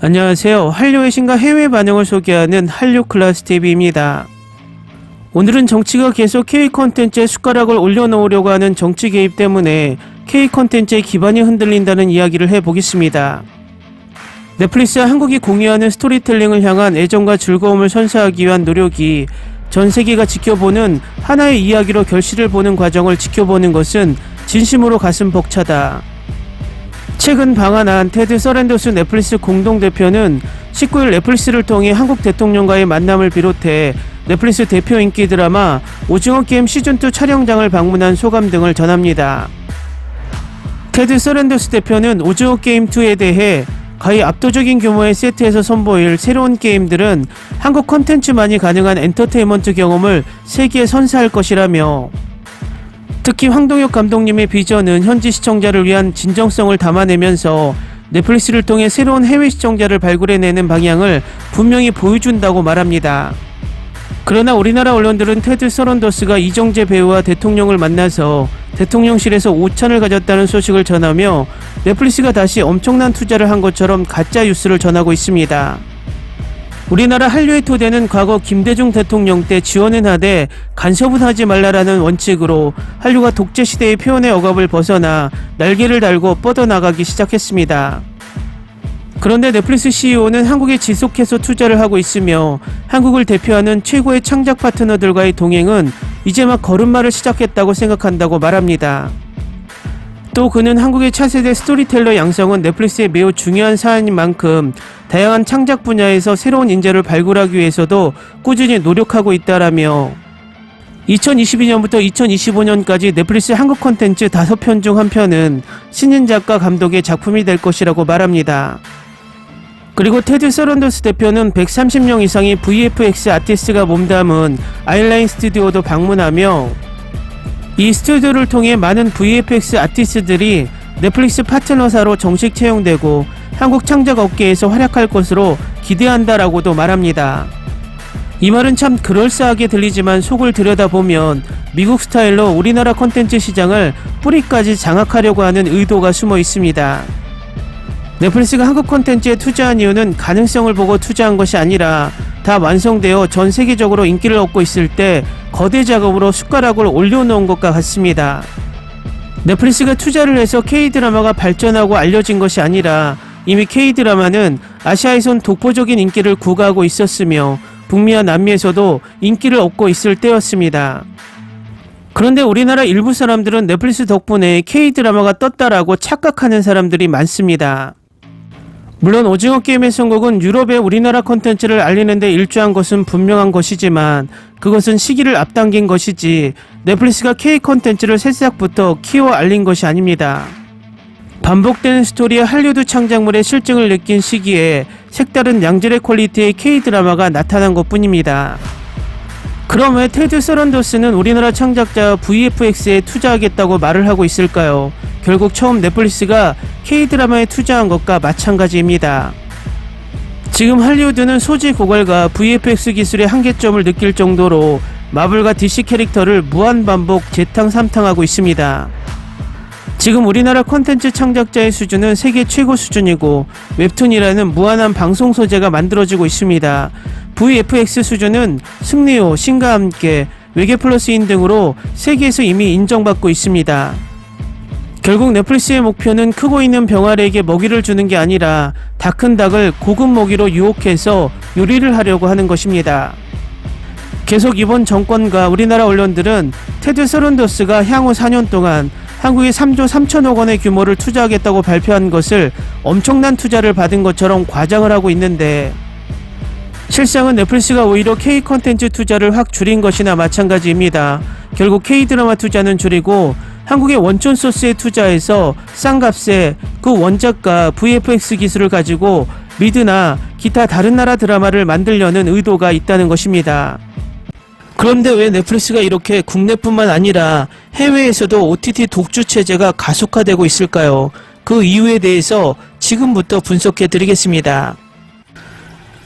안녕하세요. 한류의 신과 해외 반응을 소개하는 한류클라스TV입니다. 오늘은 정치가 계속 K-콘텐츠에 숟가락을 올려놓으려고 하는 정치 개입 때문에 K-콘텐츠의 기반이 흔들린다는 이야기를 해보겠습니다. 넷플릭스와 한국이 공유하는 스토리텔링을 향한 애정과 즐거움을 선사하기 위한 노력이 전 세계가 지켜보는 하나의 이야기로 결실을 보는 과정을 지켜보는 것은 진심으로 가슴 벅차다. 최근 방한한 테드 서렌더스 넷플릭스 공동대표는 19일 넷플릭스를 통해 한국 대통령과의 만남을 비롯해 넷플릭스 대표 인기 드라마 오징어 게임 시즌2 촬영장을 방문한 소감 등을 전합니다. 테드 서렌더스 대표는 오징어 게임 2에 대해 거의 압도적인 규모의 세트에서 선보일 새로운 게임들은 한국 콘텐츠만이 가능한 엔터테인먼트 경험을 세계에 선사할 것이라며, 특히 황동혁 감독님의 비전은 현지 시청자를 위한 진정성을 담아내면서 넷플릭스를 통해 새로운 해외 시청자를 발굴해내는 방향을 분명히 보여준다고 말합니다. 그러나 우리나라 언론들은 테드 서런더스가 이정재 배우와 대통령을 만나서 대통령실에서 오찬을 가졌다는 소식을 전하며 넷플릭스가 다시 엄청난 투자를 한 것처럼 가짜 뉴스를 전하고 있습니다. 우리나라 한류의 토대는 과거 김대중 대통령 때 지원은 하되 간섭은 하지 말라라는 원칙으로 한류가 독재시대의 표현의 억압을 벗어나 날개를 달고 뻗어나가기 시작했습니다. 그런데 넷플릭스 CEO는 한국에 지속해서 투자를 하고 있으며 한국을 대표하는 최고의 창작 파트너들과의 동행은 이제 막 걸음마를 시작했다고 생각한다고 말합니다. 또 그는 한국의 차세대 스토리텔러 양성은 넷플릭스의 매우 중요한 사안인 만큼 다양한 창작 분야에서 새로운 인재를 발굴하기 위해서도 꾸준히 노력하고 있다라며 2022년부터 2025년까지 넷플릭스 한국 콘텐츠 5편 중 1편은 신인 작가 감독의 작품이 될 것이라고 말합니다. 그리고 테드 서런더스 대표는 130명 이상의 VFX 아티스트가 몸담은 아일라인 스튜디오도 방문하며 이 스튜디오를 통해 많은 VFX 아티스트들이 넷플릭스 파트너사로 정식 채용되고 한국 창작 업계에서 활약할 것으로 기대한다라고도 말합니다. 이 말은 참 그럴싸하게 들리지만 속을 들여다보면 미국 스타일로 우리나라 콘텐츠 시장을 뿌리까지 장악하려고 하는 의도가 숨어 있습니다. 넷플릭스가 한국 콘텐츠에 투자한 이유는 가능성을 보고 투자한 것이 아니라 다 완성되어 전 세계적으로 인기를 얻고 있을 때 거대 자금으로 숟가락을 올려놓은 것과 같습니다. 넷플릭스가 투자를 해서 K-드라마가 발전하고 알려진 것이 아니라 이미 K-드라마는 아시아에선 독보적인 인기를 구가하고 있었으며 북미와 남미에서도 인기를 얻고 있을 때였습니다. 그런데 우리나라 일부 사람들은 넷플릭스 덕분에 K-드라마가 떴다라고 착각하는 사람들이 많습니다. 물론 오징어 게임의 선곡은 유럽의 우리나라 콘텐츠를 알리는 데 일조한 것은 분명한 것이지만 그것은 시기를 앞당긴 것이지 넷플릭스가 K 콘텐츠를 새싹부터 키워 알린 것이 아닙니다. 반복되는 스토리의 할리우드 창작물의 실증을 느낀 시기에 색다른 양질의 퀄리티의 K-드라마가 나타난 것뿐입니다. 그럼 왜 테드 서런더스는 우리나라 창작자 VFX에 투자하겠다고 말을 하고 있을까요? 결국 처음 넷플릭스가 K-드라마에 투자한 것과 마찬가지입니다. 지금 할리우드는 소재 고갈과 VFX 기술의 한계점을 느낄 정도로 마블과 DC 캐릭터를 무한반복 재탕 삼탕하고 있습니다. 지금 우리나라 콘텐츠 창작자의 수준은 세계 최고 수준이고 웹툰이라는 무한한 방송 소재가 만들어지고 있습니다. VFX 수준은 승리호, 신과 함께, 외계 플러스인 등으로 세계에서 이미 인정받고 있습니다. 결국 넷플릭스의 목표는 크고 있는 병아리에게 먹이를 주는 게 아니라 다 큰 닭을 고급 먹이로 유혹해서 요리를 하려고 하는 것입니다. 계속 이번 정권과 우리나라 언론들은 테드 서런더스가 향후 4년 동안 한국에 3조 3천억 원의 규모를 투자하겠다고 발표한 것을 엄청난 투자를 받은 것처럼 과장을 하고 있는데 실상은 넷플릭스가 오히려 K-콘텐츠 투자를 확 줄인 것이나 마찬가지입니다. 결국 K-드라마 투자는 줄이고 한국의 원촌 소스에 투자해서 싼 값에 그 원작과 VFX 기술을 가지고 미드나 기타 다른 나라 드라마를 만들려는 의도가 있다는 것입니다. 그런데 왜 넷플릭스가 이렇게 국내뿐만 아니라 해외에서도 OTT 독주 체제가 가속화되고 있을까요? 그 이유에 대해서 지금부터 분석해 드리겠습니다.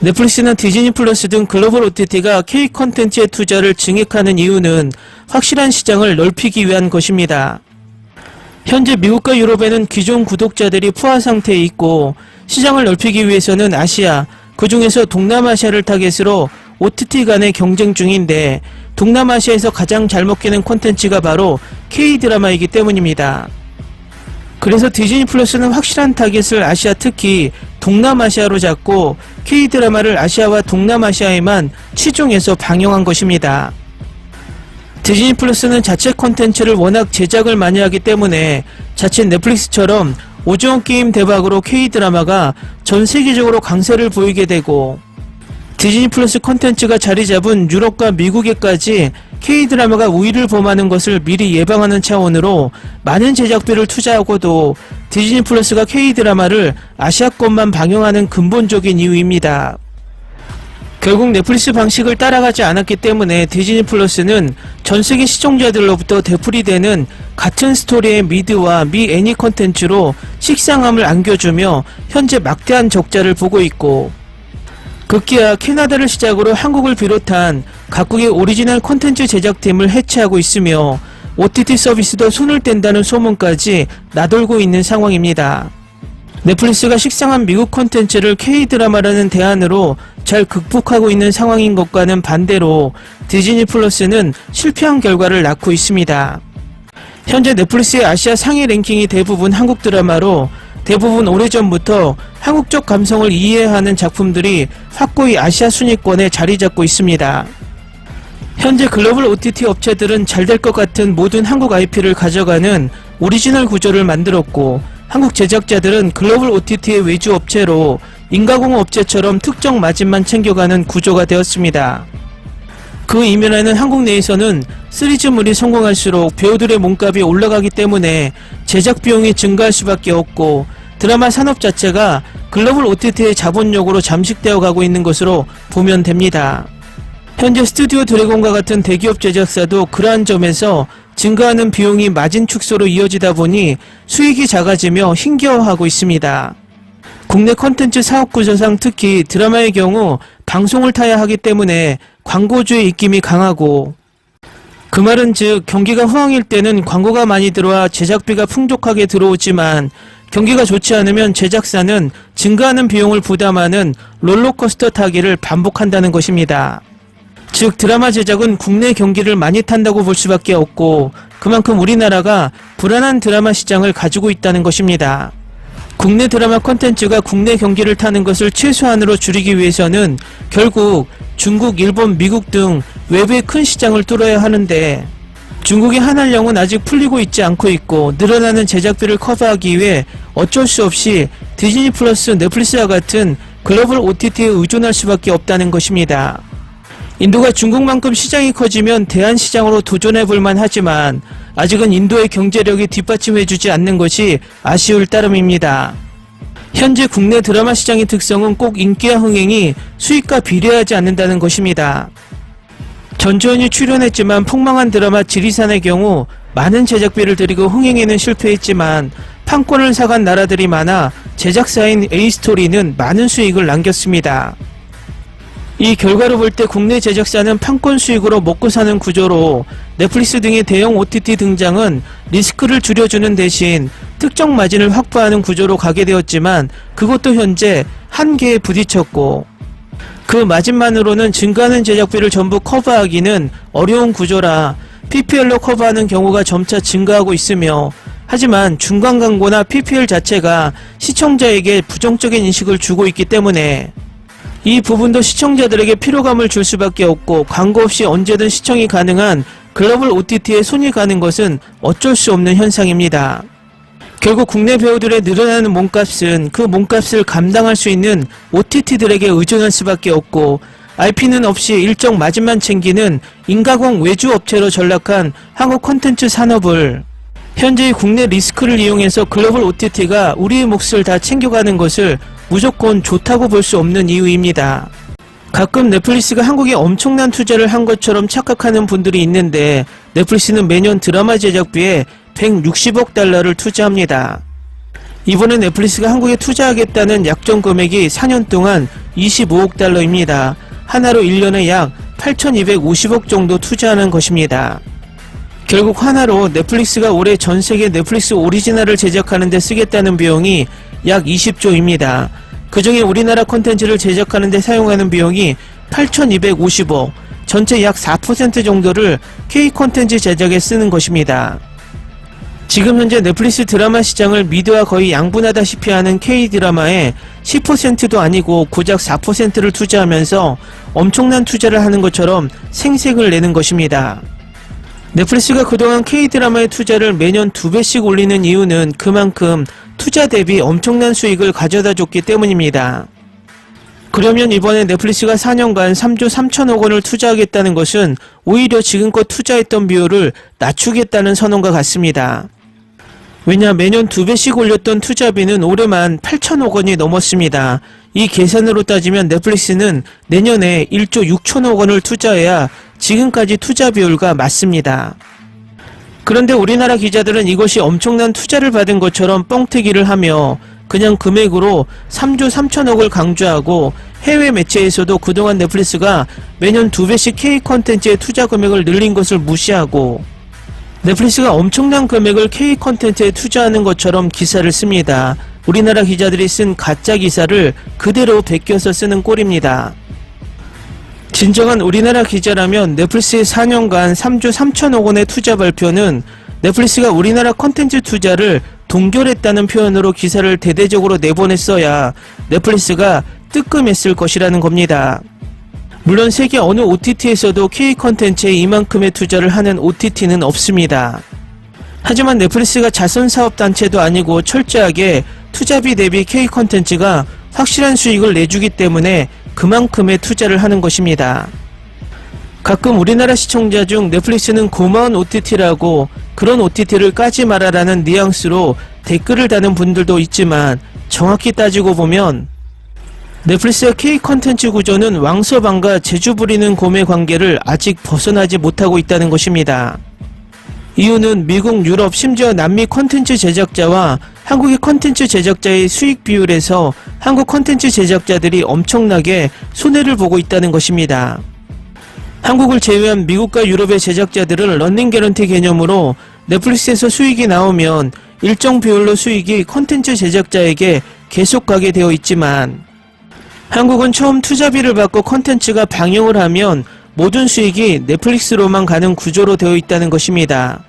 넷플릭스나 디즈니 플러스 등 글로벌 OTT가 K 콘텐츠의 투자를 증액하는 이유는 확실한 시장을 넓히기 위한 것입니다. 현재 미국과 유럽에는 기존 구독자들이 포화 상태에 있고 시장을 넓히기 위해서는 아시아, 그 중에서 동남아시아를 타겟으로 OTT 간의 경쟁 중인데 동남아시아에서 가장 잘 먹히는 콘텐츠가 바로 K-드라마이기 때문입니다. 그래서 디즈니 플러스는 확실한 타겟을 아시아, 특히 동남아시아로 잡고 K-드라마를 아시아와 동남아시아에만 치중해서 방영한 것입니다. 디즈니 플러스는 자체 콘텐츠를 워낙 제작을 많이 하기 때문에 자칫 넷플릭스처럼 오징어 게임 대박으로 K-드라마가 전 세계적으로 강세를 보이게 되고 디즈니 플러스 콘텐츠가 자리 잡은 유럽과 미국에까지 K-드라마가 우위를 범하는 것을 미리 예방하는 차원으로 많은 제작비를 투자하고도 디즈니 플러스가 K-드라마를 아시아권만 방영하는 근본적인 이유입니다. 결국 넷플릭스 방식을 따라가지 않았기 때문에 디즈니 플러스는 전세계 시청자들로부터 되풀이되는 같은 스토리의 미드와 미 애니 콘텐츠로 식상함을 안겨주며 현재 막대한 적자를 보고 있고, 급기야 캐나다를 시작으로 한국을 비롯한 각국의 오리지널 콘텐츠 제작팀을 해체하고 있으며 OTT 서비스도 손을 뗀다는 소문까지 나돌고 있는 상황입니다. 넷플릭스가 식상한 미국 콘텐츠를 K-드라마라는 대안으로 잘 극복하고 있는 상황인 것과는 반대로 디즈니 플러스는 실패한 결과를 낳고 있습니다. 현재 넷플릭스의 아시아 상위 랭킹이 대부분 한국 드라마로 대부분 오래전부터 한국적 감성을 이해하는 작품들이 확고히 아시아 순위권에 자리 잡고 있습니다. 현재 글로벌 OTT 업체들은 잘 될 것 같은 모든 한국 IP를 가져가는 오리지널 구조를 만들었고, 한국 제작자들은 글로벌 OTT의 외주 업체로 인가공업 업체처럼 특정 마진만 챙겨가는 구조가 되었습니다. 그 이면에는 한국 내에서는 시리즈물이 성공할수록 배우들의 몸값이 올라가기 때문에 제작 비용이 증가할 수밖에 없고 드라마 산업 자체가 글로벌 OTT의 자본력으로 잠식되어 가고 있는 것으로 보면 됩니다. 현재 스튜디오 드래곤과 같은 대기업 제작사도 그러한 점에서 증가하는 비용이 마진 축소로 이어지다 보니 수익이 작아지며 힘겨워하고 있습니다. 국내 콘텐츠 사업 구조상 특히 드라마의 경우 방송을 타야 하기 때문에 광고주의 입김이 강하고, 그 말은 즉 경기가 호황일 때는 광고가 많이 들어와 제작비가 풍족하게 들어오지만 경기가 좋지 않으면 제작사는 증가하는 비용을 부담하는 롤러코스터 타기를 반복한다는 것입니다. 즉 드라마 제작은 국내 경기를 많이 탄다고 볼 수밖에 없고 그만큼 우리나라가 불안한 드라마 시장을 가지고 있다는 것입니다. 국내 드라마 콘텐츠가 국내 경기를 타는 것을 최소한으로 줄이기 위해서는 결국 중국, 일본, 미국 등 외부의 큰 시장을 뚫어야 하는데 중국의 한알령은 아직 풀리고 있지 않고 있고 늘어나는 제작비를 커버하기 위해 어쩔 수 없이 디즈니 플러스, 넷플릭스와 같은 글로벌 OTT에 의존할 수밖에 없다는 것입니다. 인도가 중국만큼 시장이 커지면 대한시장으로 도전해볼 만하지만 아직은 인도의 경제력이 뒷받침해주지 않는 것이 아쉬울 따름입니다. 현재 국내 드라마 시장의 특성은 꼭 인기와 흥행이 수익과 비례하지 않는다는 것입니다. 전지현이 출연했지만 폭망한 드라마 지리산의 경우 많은 제작비를 들이고 흥행에는 실패했지만 판권을 사간 나라들이 많아 제작사인 A스토리는 많은 수익을 남겼습니다. 이 결과로 볼 때 국내 제작사는 판권 수익으로 먹고 사는 구조로 넷플릭스 등의 대형 OTT 등장은 리스크를 줄여주는 대신 특정 마진을 확보하는 구조로 가게 되었지만 그것도 현재 한계에 부딪혔고, 그 마진만으로는 증가하는 제작비를 전부 커버하기는 어려운 구조라 PPL로 커버하는 경우가 점차 증가하고 있으며, 하지만 중간 광고나 PPL 자체가 시청자에게 부정적인 인식을 주고 있기 때문에 이 부분도 시청자들에게 피로감을 줄 수밖에 없고 광고 없이 언제든 시청이 가능한 글로벌 OTT에 손이 가는 것은 어쩔 수 없는 현상입니다. 결국 국내 배우들의 늘어나는 몸값은 그 몸값을 감당할 수 있는 OTT들에게 의존할 수밖에 없고 IP는 없이 일정 마진만 챙기는 인가공 외주 업체로 전락한 한국 콘텐츠 산업을 현재의 국내 리스크를 이용해서 글로벌 OTT가 우리의 몫을 다 챙겨가는 것을 무조건 좋다고 볼 수 없는 이유입니다. 가끔 넷플릭스가 한국에 엄청난 투자를 한 것처럼 착각하는 분들이 있는데 넷플릭스는 매년 드라마 제작비에 160억 달러를 투자합니다. 이번에 넷플릭스가 한국에 투자하겠다는 약정 금액이 4년 동안 25억 달러입니다. 하나로 1년에 약 8,250억 정도 투자하는 것입니다. 결국 하나로 넷플릭스가 올해 전세계 넷플릭스 오리지널을 제작하는 데 쓰겠다는 비용이 약 20조입니다. 그중에 우리나라 콘텐츠를 제작하는 데 사용하는 비용이 8,250억, 전체 약 4% 정도를 K-콘텐츠 제작에 쓰는 것입니다. 지금 현재 넷플릭스 드라마 시장을 미드와 거의 양분하다시피 하는 K-드라마에 10%도 아니고 고작 4%를 투자하면서 엄청난 투자를 하는 것처럼 생색을 내는 것입니다. 넷플릭스가 그동안 K-드라마의 투자를 매년 2배씩 올리는 이유는 그만큼 투자 대비 엄청난 수익을 가져다 줬기 때문입니다. 그러면 이번에 넷플릭스가 4년간 3조 3천억 원을 투자하겠다는 것은 오히려 지금껏 투자했던 비율을 낮추겠다는 선언과 같습니다. 왜냐 매년 2배씩 올렸던 투자비는 올해만 8천억 원이 넘었습니다. 이 계산으로 따지면 넷플릭스는 내년에 1조 6천억 원을 투자해야 지금까지 투자 비율과 맞습니다. 그런데 우리나라 기자들은 이것이 엄청난 투자를 받은 것처럼 뻥튀기를 하며 그냥 금액으로 3조 3천억을 강조하고 해외 매체에서도 그동안 넷플릭스가 매년 2배씩 K-콘텐츠의 투자 금액을 늘린 것을 무시하고 넷플릭스가 엄청난 금액을 K-콘텐츠에 투자하는 것처럼 기사를 씁니다. 우리나라 기자들이 쓴 가짜 기사를 그대로 베껴서 쓰는 꼴입니다. 진정한 우리나라 기자라면 넷플릭스의 4년간 3조 3천억 원의 투자 발표는 넷플릭스가 우리나라 콘텐츠 투자를 동결했다는 표현으로 기사를 대대적으로 내보냈어야 넷플릭스가 뜨끔했을 것이라는 겁니다. 물론 세계 어느 OTT에서도 K-콘텐츠에 이만큼의 투자를 하는 OTT는 없습니다. 하지만 넷플릭스가 자선사업단체도 아니고 철저하게 투자비 대비 K-콘텐츠가 확실한 수익을 내주기 때문에 그만큼의 투자를 하는 것입니다. 가끔 우리나라 시청자 중 넷플릭스는 고마운 OTT라고 그런 OTT를 까지 말아라는 뉘앙스로 댓글을 다는 분들도 있지만 정확히 따지고 보면 넷플릭스의 K-콘텐츠 구조는 왕서방과 제주 부리는 곰의 관계를 아직 벗어나지 못하고 있다는 것입니다. 이유는 미국, 유럽, 심지어 남미 콘텐츠 제작자와 한국의 콘텐츠 제작자의 수익 비율에서 한국 콘텐츠 제작자들이 엄청나게 손해를 보고 있다는 것입니다. 한국을 제외한 미국과 유럽의 제작자들은 런닝 개런티 개념으로 넷플릭스에서 수익이 나오면 일정 비율로 수익이 콘텐츠 제작자에게 계속 가게 되어 있지만 한국은 처음 투자비를 받고 콘텐츠가 방영을 하면 모든 수익이 넷플릭스로만 가는 구조로 되어 있다는 것입니다.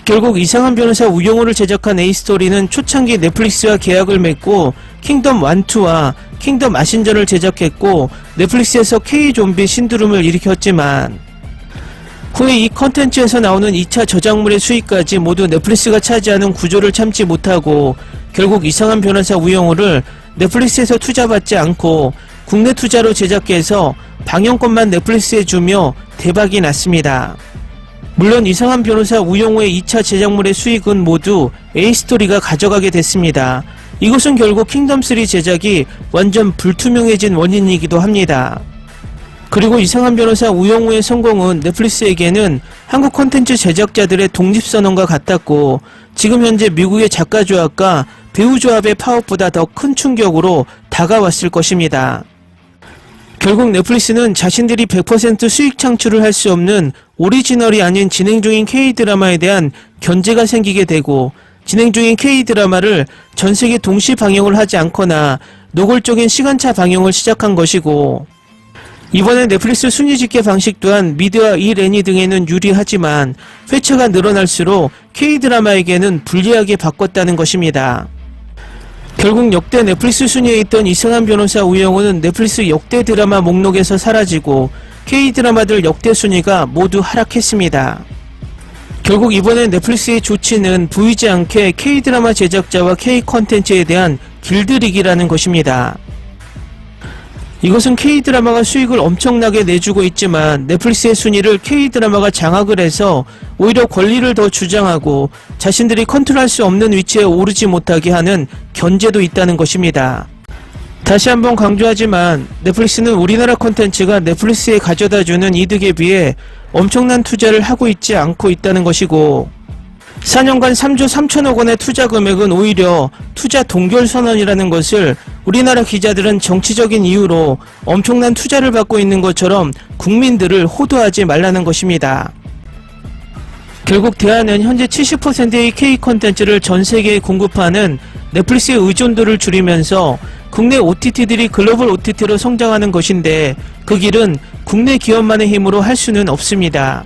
결국 이상한 변호사 우영우를 제작한 A스토리는 초창기 넷플릭스와 계약을 맺고 킹덤 1, 2와 킹덤 아신전을 제작했고 넷플릭스에서 K-좀비 신드롬을 일으켰지만 후에 이 컨텐츠에서 나오는 2차 저작물의 수익까지 모두 넷플릭스가 차지하는 구조를 참지 못하고 결국 이상한 변호사 우영우를 넷플릭스에서 투자받지 않고 국내 투자로 제작해서 방영권만 넷플릭스에 주며 대박이 났습니다. 물론 이상한 변호사 우영우의 2차 제작물의 수익은 모두 A스토리가 가져가게 됐습니다. 이것은 결국 킹덤3 제작이 완전 불투명해진 원인이기도 합니다. 그리고 이상한 변호사 우영우의 성공은 넷플릭스에게는 한국 콘텐츠 제작자들의 독립선언과 같았고 지금 현재 미국의 작가 조합과 배우 조합의 파업보다 더 큰 충격으로 다가왔을 것입니다. 결국 넷플릭스는 자신들이 100% 수익 창출을 할 수 없는 오리지널이 아닌 진행 중인 K-드라마에 대한 견제가 생기게 되고 진행 중인 K-드라마를 전세계 동시 방영을 하지 않거나 노골적인 시간차 방영을 시작한 것이고 이번에 넷플릭스 순위 집계 방식 또한 미드와 이레니 등에는 유리하지만 회차가 늘어날수록 K-드라마에게는 불리하게 바꿨다는 것입니다. 결국 역대 넷플릭스 순위에 있던 이상한 변호사 우영우는 넷플릭스 역대 드라마 목록에서 사라지고 K-드라마들 역대 순위가 모두 하락했습니다. 결국 이번에 넷플릭스의 조치는 보이지 않게 K-드라마 제작자와 K-콘텐츠에 대한 길들이기라는 것입니다. 이것은 K-드라마가 수익을 엄청나게 내주고 있지만 넷플릭스의 순위를 K-드라마가 장악을 해서 오히려 권리를 더 주장하고 자신들이 컨트롤할 수 없는 위치에 오르지 못하게 하는 견제도 있다는 것입니다. 다시 한번 강조하지만 넷플릭스는 우리나라 콘텐츠가 넷플릭스에 가져다주는 이득에 비해 엄청난 투자를 하고 있지 않고 있다는 것이고 4년간 3조 3천억 원의 투자 금액은 오히려 투자 동결 선언이라는 것을 우리나라 기자들은 정치적인 이유로 엄청난 투자를 받고 있는 것처럼 국민들을 호도하지 말라는 것입니다. 결국 대안은 현재 70%의 K 콘텐츠를 전 세계에 공급하는 넷플릭스의 의존도를 줄이면서 국내 OTT들이 글로벌 OTT로 성장하는 것인데 그 길은 국내 기업만의 힘으로 할 수는 없습니다.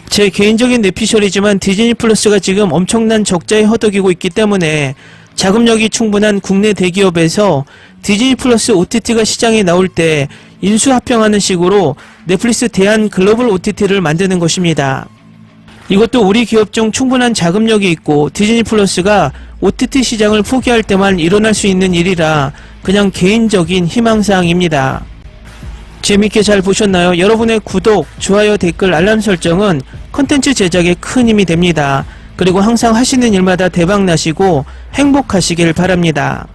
제 개인적인 내피셜이지만 디즈니 플러스가 지금 엄청난 적자에 허덕이고 있기 때문에 자금력이 충분한 국내 대기업에서 디즈니 플러스 OTT가 시장에 나올 때 인수합병하는 식으로 넷플릭스 대한 글로벌 OTT를 만드는 것입니다. 이것도 우리 기업 중 충분한 자금력이 있고 디즈니 플러스가 OTT 시장을 포기할 때만 일어날 수 있는 일이라 그냥 개인적인 희망사항입니다. 재밌게 잘 보셨나요? 여러분의 구독, 좋아요, 댓글, 알람 설정은 컨텐츠 제작에 큰 힘이 됩니다. 그리고 항상 하시는 일마다 대박 나시고 행복하시길 바랍니다.